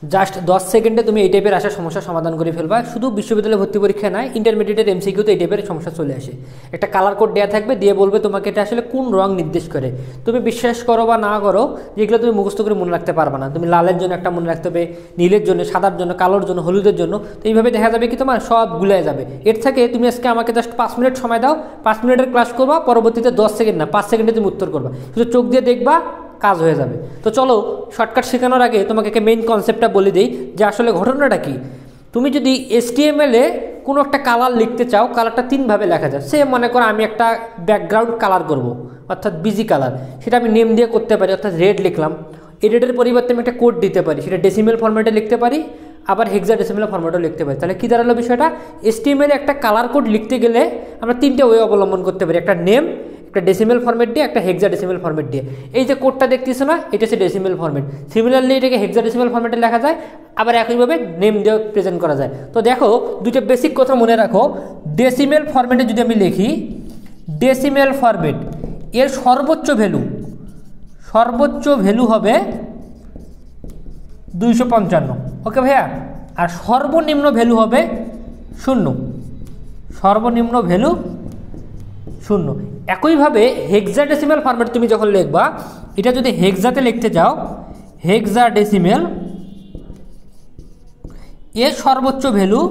Just 10 সেকেন্ডে তুমি এই টাইপের আসা সমস্যার সমাধান করে ফেলবা। শুধু বিশ্ববিদ্যালয়ে ভর্তি পরীক্ষা নয়, ইন্টারমিডিয়েটের এমসিকিউতে এই টাইপের সমস্যা চলে আসে। একটা কালার কোড দেওয়া থাকবে, দিয়ে বলবে তোমাকে এটা আসলে কোন রং নির্দেশ করে। তুমি বিশ্বাস করো বা না করো, যেগুলো তুমি মুখস্থ করে মনে রাখতে পারবা না। তুমি লালের জন্য একটা মনে রাখতে হবে, নীলের জন্য, সাদার জন্য, কালোর জন্য, হলুদের জন্য। তো এইভাবে দেখা যাবে কি তোমার সব গুলিয়ে যাবে। এর থেকে তুমি আজকে আমাকে জাস্ট 5 মিনিট সময় দাও, 5 মিনিটের ক্লাস করবা, পরবর্তীতে 10 সেকেন্ড না 5 সেকেন্ডে তুমি উত্তর করবা, শুধু চোখ দিয়ে দেখবা, কাজ হয়ে যাবে। তো চলো শর্টকাট শেখানোর আগে তোমাকে মেইন কনসেপ্টটা বলে দিই যে আসলে ঘটনাটা কি। তুমি যদি HTML এ কোনো একটা কালার লিখতে চাও, কালারটা 3 ভাবে লেখা যায়। সে মনে করো আমি একটা ব্যাকগ্রাউন্ড কালার করব, অর্থাৎ বিজি কালার, সেটা আমি নেম দিয়ে করতে পারি, অর্থাৎ রেড লিখলাম। এই রেডের পরিবর্তে আমি একটা কোড দিতে পারি, সেটা ডেসিমেল ফরম্যাটে লিখতে পারি, আবার হেক্সাডেসিমেল ফরম্যাটেও লিখতে পারি। তাহলে কী দাঁড়ালো বিষয়টা, HTML এ একটা কালার কোড লিখতে গেলে আমরা 3টে ওয়ে অবলম্বন করতে পারি, একটা নেম, একটা ডেসিমেল ফরম্যাট দিয়ে, একটা হেক্সাডেসিমেল ফরম্যাট দিয়ে। এই যে কোডটা দেখতেছো না, এটা হচ্ছে ডেসিমেল ফরম্যাট। সিমিলারলি এটাকে হেক্সাডেসিমেল ফরম্যাটে লেখা যায়, আবার একইভাবে নেম দিয়ে প্রেজেন্ট করা যায়। তো দেখো দুটো বেসিক কথা মনে রাখো। ডেসিমেল ফরম্যাটে যদি আমি লিখি, ডেসিমেল ফরম্যাট এর সর্বোচ্চ ভ্যালু হবে 255। ওকে ভাইয়া? আর সর্বনিম্ন ভ্যালু হবে 0, সর্বনিম্ন ভ্যালু 0। একইভাবে হেক্সাডেসিমেল ফরম্যাট তুমি যখন লিখবা, এটা যদি হেক্সাতে লিখতে যাও, হেক্সাডেসিমেল এর সর্বোচ্চ ভ্যালু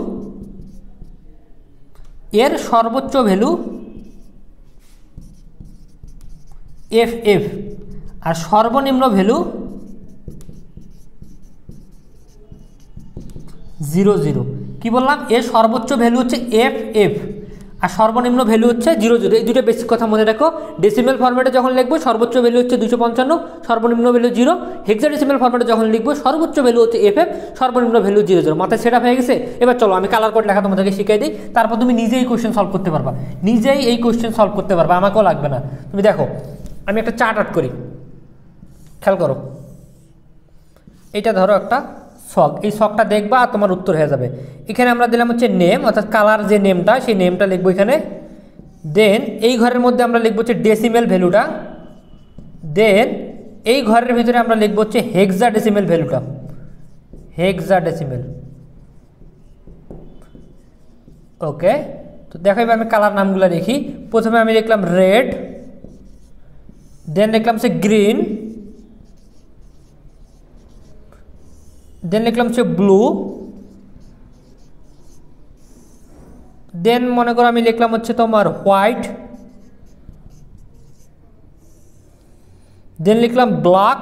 FF, আর সর্বনিম্ন ভ্যালু 00। কি বললাম? এর সর্বোচ্চ ভ্যালু হচ্ছে FF, আর সর্বনিম্ন ভ্যালু হচ্ছে 00। এই দুটো বেসিক কথা মনে রাখো। ডেসিমেল ফরম্যাটে যখন লিখবো সর্বোচ্চ ভ্যালু হচ্ছে 255, সর্বনিম্ন ভ্যালু 0। হেক্সাডেসিমেল ফরম্যাটে যখন লিখবো সর্বোচ্চ ভ্যালু হচ্ছে FF, সর্বনিম্ন ভ্যালু 00। মাথায় সেটা হয়ে গেছে? এবার চলো আমি কালার কোড লেখা তোমাদেরকে শিখিয়ে দিই, তারপর তুমি নিজেই কোয়েশ্চেন সলভ করতে পারবা, আমাকেও লাগবে না। তুমি দেখো আমি একটা চার্ট আউট করি, খেয়াল করো। এটা ধরো একটা শখ, এই শখটা দেখবা আর তোমার উত্তর হয়ে যাবে। এখানে আমরা দিলাম হচ্ছে নেম, অর্থাৎ কালার যে নেমটা, সেই নেমটা লিখবো এখানে। দেন এই ঘরের মধ্যে আমরা লিখবো হচ্ছে ডেসিমেল ভ্যালুটা। দেন এই ঘরের ভিতরে আমরা লিখবো হচ্ছে হেক্সাডেসিমেল ভ্যালুটা, হেক্সাডেসিমেল। ওকে, তো দেখো এবার আমি কালার নামগুলো লিখি। প্রথমে আমি লিখলাম রেড, দেন লিখলাম হচ্ছে গ্রিন, দেন লিখলাম হচ্ছে ব্লু, দেন মনে করো আমি লিখলাম হচ্ছে তোমার হোয়াইট, দেন লিখলাম ব্ল্যাক,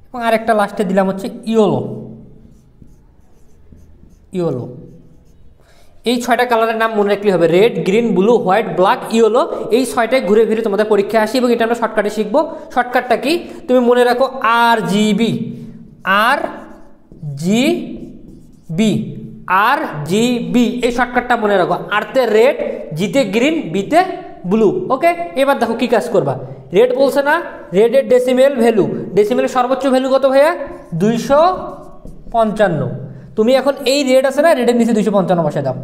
এবং আরেকটা লাস্টে দিলাম হচ্ছে ইয়েলো। এই 6টা কালারের নাম মনে রাখলে হবে, red, green, blue, white, black, yellow. এই 6টায় ঘুরে ফিরে তোমাদের পরীক্ষায় আসি, এবং এটা আমরা শর্টকাটে শিখবো। শর্টকাটটা কি তুমি মনে রাখো, RGB, এই শর্টকাটটা মনে রাখো। আরতে রেড, জিতে গ্রিন, বিতে ব্লু। ওকে, এবার দেখো কি কাজ করবা। রেড বলছে না, রেডের ডেসিমেল ভ্যালু, ডেসিমেলের সর্বোচ্চ ভ্যালু কত ভাইয়া? 255। তুমি এখন এই রেড আছে না, রেডের নিচে 255 বসায় দাও।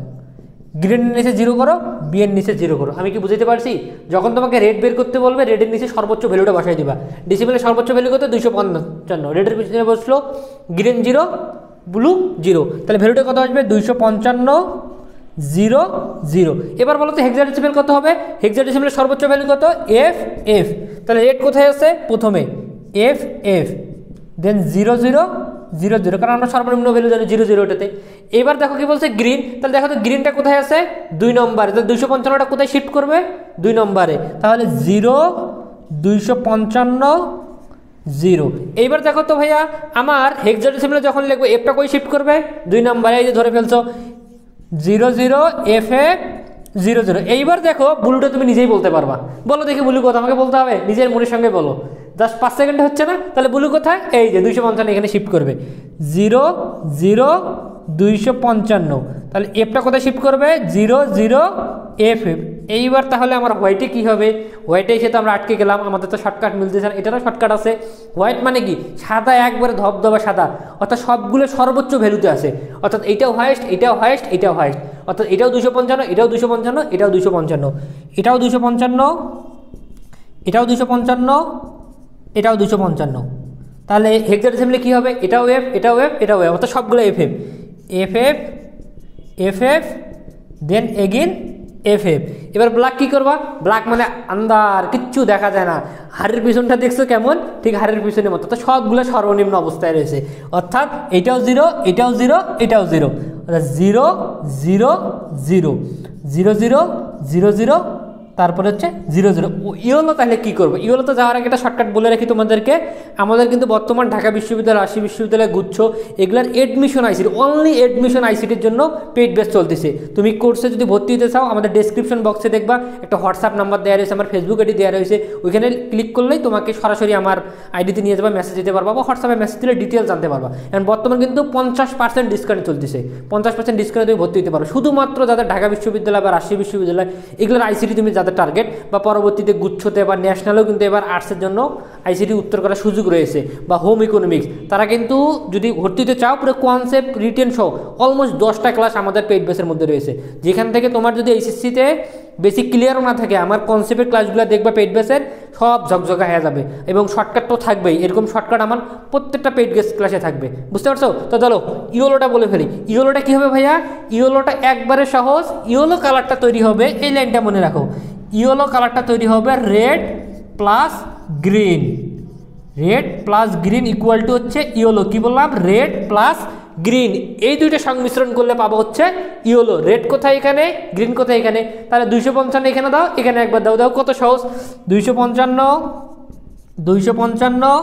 গ্রিনের নিচে 0 করো, বি এর নিচে 0 করো। আমি কি বুঝতে পারছি? যখন তোমাকে রেড বের করতে বলবে, রেডের নিচে সর্বোচ্চ ভ্যালুটা বসাই দিবা। ডেসিমেলের সর্বোচ্চ ভ্যালু কত? 255। রেডের পিছনে বসলো গ্রিন 0, ব্লু 0, তাহলে ভ্যালুটা কত আসবে? 255, 0, 0। এবার বলো তো হেক্সাডেসিমেল কত হবে? হেক্সাডেসিমেলের সর্বোচ্চ ভ্যালু কত? FF। তাহলে রেড কোথায় আছে? প্রথমে FF, দেন 0, 0, 0, 0, কারণ আমরা সর্বনিম্ন ভ্যালু জানি 0, 0 ওটাতে। এবার দেখো কি বলছে, গ্রিন। তাহলে দেখো তো গ্রিনটা কোথায় আছে? 2 নম্বরে। তাহলে 255টা কোথায় শিফট করবে? 2 নম্বরে। তাহলে 0, 255, 0। এইবার দেখো তো ভাইয়া, আমার হেক্সাডেসিমেলে যখন লিখবো এফটা কই শিফট করবে? 2 নম্বরে। এই যে ধরে ফেলছো 0, 0, FF, 0, 0। এইবার দেখো ব্লুটা তুমি নিজেই বলতে পারবা। বলো দেখি ব্লু কথা, আমাকে বলতে হবে, নিজের মনের সঙ্গে বলো। জাস্ট 5 সেকেন্ডে হচ্ছে না? তাহলে ব্লু কোথায়? এই যে 255 এখানে শিফট করবে। 0, 0, 255। তাহলে এফটা কোথায় শিফট করবে? 0, 0, FF। এইবার তাহলে আমার হোয়াইটে কি হবে? হোয়াইটে এসে তো আমরা আটকে গেলাম, আমাদের তো শর্টকাট মিলতেছে না। এটারও শর্টকাট আছে। হোয়াইট মানে কি? সাদা, একবারে ধবধবা সাদা, অর্থাৎ সবগুলো সর্বোচ্চ ভ্যালুতে আছে। অর্থাৎ এইটাও হাইয়েস্ট, এটাও হাইয়েস্ট, এটাও হাইয়েস্ট। অর্থাৎ এটাও 255, এটাও 255, এটাও 255, এটাও 255, এটাও 255, এটাও 255। তাহলে হেক্সাডেসিমালে কী হবে, এটাও এফ, এটাও এফ, এটাও এফ, অর্থাৎ সবগুলো F F F F F F then again F F. এবার ব্ল্যাক কী করবা, ব্ল্যাক মানে আন্দার কিচ্ছু দেখা যায় না, হাড়ের পিছনটা দেখছো কেমন, ঠিক হাড়ের পিছনের মতো, তো সবগুলো সর্বনিম্ন অবস্থায় রয়েছে, অর্থাৎ এটাও জিরো, এটাও জিরো, এটাও জিরো, অর্থাৎ zero zero zero zero zero zero zero, তারপরে হচ্ছে জিরো জিরো। ইওলো তাহলে কী করবো, ইওলো তো যাওয়ার আগে একটা শর্টকাট বলে রাখি তোমাদেরকে, আমাদের কিন্তু বর্তমান ঢাকা বিশ্ববিদ্যালয়, রাজশাহী বিশ্ববিদ্যালয়, গুচ্ছ এগুলার এডমিশন আইসিটি, অনলি এডমিশন আইসিটির জন্য পেইড বেস চলতেছে। তুমি কোর্সে যদি ভর্তি হতে চাও, আমাদের ডেসক্রিপশন বক্সে দেখবা একটা হোয়াটসঅ্যাপ নাম্বার দেওয়া রয়েছে, আমার ফেসবুক আইডি দেওয়া রয়েছে, ওইখানে ক্লিক করলেই তোমাকে সরাসরি আমার আইডিতে নিয়ে যাবা, মেসেজ দিতে পারবা বা হোয়াটসঅ্যাপে মেসেজ দিলে ডিটেলস জানতে পারবা। এখন বর্তমান কিন্তু 50% ডিসকাউন্ট চলতেছে, 50% ডিসকাউন্টে তুমি ভর্তি হতে পারো, শুধুমাত্র যাদের ঢাকা বিশ্ববিদ্যালয় বা রাজশাহী বিশ্ববিদ্যালয় এগুলোর আইসিটি তুমি যাদের টার্গেট, বা পরবর্তীতে গুচ্ছতে বা ন্যাশনালেও কিন্তু এবার আর্টসের জন্য আইসিটি উত্তর করার সুযোগ রয়েছে, বা হোম ইকোনমিক্স, তারা কিন্তু যদি ভর্তি হতে চাও পুরো কনসেপ্ট রিটেন সহ অলমোস্ট 10টা ক্লাস আমাদের পেইড বেসের মধ্যে রয়েছে, যেখান থেকে তোমার যদি এইচএসসিতে বেসিক ক্লিয়ারও না থাকে, আমার কনসেপ্টের ক্লাসগুলো দেখবা পেইড বেসের সব ঝকঝকা হয়ে যাবে, এবং শর্টকাট তো থাকবেই, এরকম শর্টকাট আমার প্রত্যেকটা পেইড বেস ক্লাসে থাকবে, বুঝতে পারছো? তো চলো ইওলোটা বলে ফেলি। ইওলোটা কী হবে ভাইয়া, ইওলোটা একবারে সহজ, ইওলো কালারটা তৈরি হবে, এই লাইনটা মনে রাখো, ইয়েলো কালারটা তৈরি হবে red plus green, red plus green equal to হচ্ছে ইয়েলো, কি বললাম, রেড প্লাস গ্রিন, এই দুইটা সংমিশ্রণ করলে পাবো হচ্ছে ইয়েলো। রেড কোথায় এখানে, গ্রিন কোথায় এখানে, তাহলে 255 এখানে দাও, এখানে একবার দাও, দাও কত সহজ, 255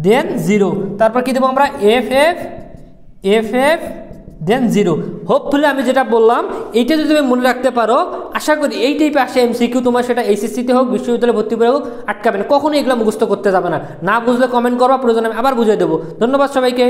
দেন জিরো, তারপর কি দেবো আমরা, এফ এফ এফ এফ দেন জিরো। হোপফুলি আমি যেটা বললাম এইটা যদি তুমি মনে রাখতে পারো, আশা করি এই টাইপে আসে এমসিকিউ তোমার, সেটা এইচএসসিতে হোক, বিশ্ববিদ্যালয়ে ভর্তি করে হোক, আটকাবে না, কখনোই এগুলো মুখস্থ করতে যাবে না, না বুঝলে কমেন্ট করবা, প্রয়োজন আমি আবার বুঝিয়ে দেবো। ধন্যবাদ সবাইকে।